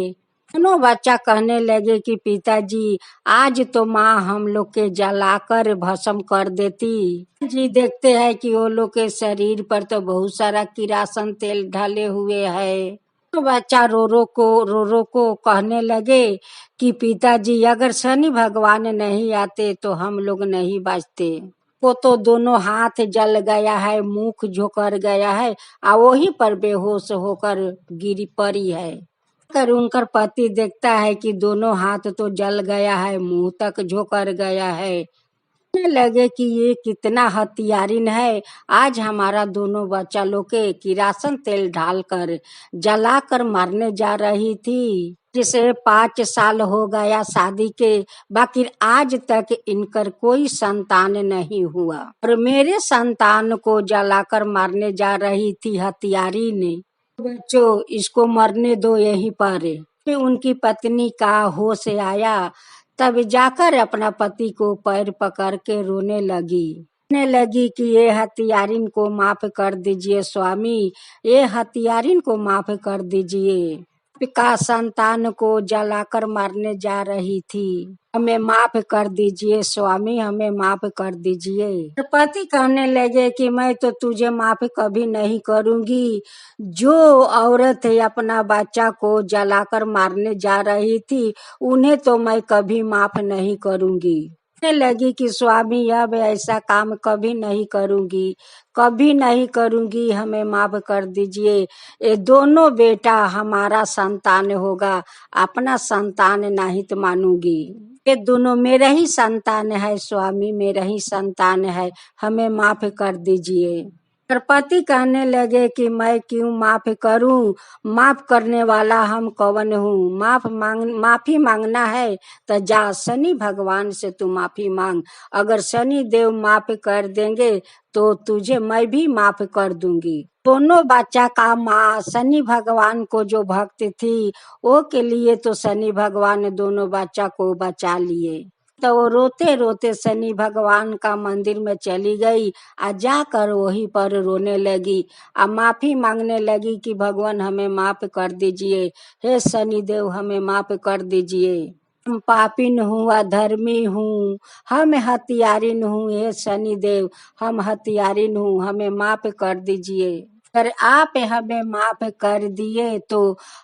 दोनों बच्चा कहने लगे कि पिताजी आज तो माँ हम लोग के जलाकर भस्म कर देती। जी देखते हैं कि वो लोग के शरीर पर तो बहुत सारा किरासन तेल ढले हुए है। तो बच्चा रो रो को कहने लगे कि पिताजी अगर शनि भगवान नहीं आते तो हम लोग नहीं बचते। वो तो दोनों हाथ जल गया है, मुख झोकर गया है, वहीं पर बेहोश होकर गिरी पड़ी है। कर उनकर पति देखता है कि दोनों हाथ तो जल गया है, मुंह तक झोकर गया है। कहने लगे कि ये कितना हत्यारिन है, आज हमारा दोनों बच्चा लोग के किरासन तेल डालकर जलाकर मारने जा रही थी। जिसे 5 साल हो गया शादी के, बाकी आज तक इनकर कोई संतान नहीं हुआ और मेरे संतान को जलाकर मारने जा रही थी हत्यारी ने। बच्चों, इसको मरने दो यहीं पर। फिर उनकी पत्नी का होश आया, तब जाकर अपना पति को पैर पकड़ के रोने लगी। कहने लगी कि ये हत्यारिन को माफ कर दीजिए स्वामी, ये हत्यारिन को माफ कर दीजिए। का संतान को जलाकर मारने जा रही थी, हमें माफ कर दीजिए स्वामी, हमें माफ कर दीजिए। पति कहने लगे कि मैं तो तुझे माफ कभी नहीं करूंगी। जो औरत अपना बच्चा को जलाकर मारने जा रही थी, उन्हें तो मैं कभी माफ नहीं करूंगी। कहने लगी कि स्वामी अब ऐसा काम कभी नहीं करूंगी, कभी नहीं करूंगी, हमें माफ कर दीजिए। ये दोनों बेटा हमारा संतान होगा, अपना संतान नहीं तो मानूंगी। ये दोनों मेरा ही संतान है स्वामी, मेरा ही संतान है, हमें माफ कर दीजिए। पर पति कहने लगे कि मैं क्यों माफ करूं, माफ करने वाला हम कौन हूँ। माफी मांगना है तो जा शनि भगवान से तू माफी मांग, अगर शनि देव माफ कर देंगे तो तुझे मैं भी माफ कर दूंगी। दोनों बच्चा का माँ शनि भगवान को जो भक्त थी, वो के लिए तो शनि भगवान दोनों बच्चा को बचा लिए। तो वो रोते रोते शनि भगवान का मंदिर में चली गई, जाकर वहीं पर रोने लगी, माफी मांगने लगी कि भगवान हमें माफ कर दीजिए, हे शनि देव हमें माफ कर दीजिए। हम पापिन हूँ, अधर्मी हूँ, हम हत्यारिन हूँ, हे शनि देव हम हत्यारिन हूँ, हमें माफ कर दीजिए। अगर आप हमें माफ कर दिए तो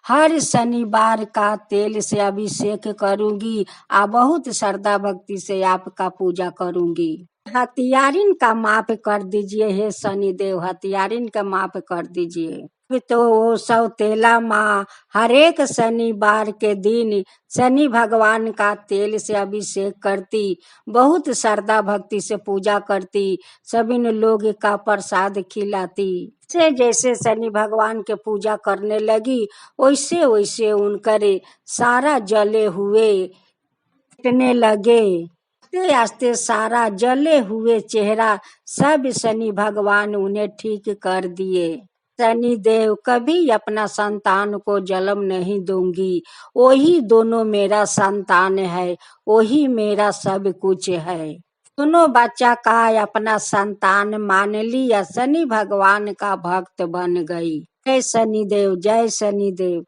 हर शनिवार का तेल से अभिषेक करूंगी, बहुत श्रद्धा भक्ति से आपका पूजा करूंगी। हत्यारिन का माफ कर दीजिए, हे शनि देव हत्यारिन का माफ कर दीजिए। तो वो सौतेला माँ हरेक शनिवार के दिन शनि भगवान का तेल से अभिषेक करती, बहुत श्रद्धा भक्ति से पूजा करती, सभी लोग का प्रसाद खिलाती। जैसे जैसे शनि भगवान के पूजा करने लगी, वैसे वैसे उनके सारा जले हुए मिटने लगे। आस्ते आस्ते सारा जले हुए चेहरा सब शनि भगवान उन्हें ठीक कर दिए। शनि देव कभी अपना संतान को जन्म नहीं दूंगी, वही दोनों मेरा संतान है, वही मेरा सब कुछ है। दोनों बच्चा का अपना संतान मान लिया, शनि भगवान का भक्त बन गई। जय शनि देव, जय शनि देव।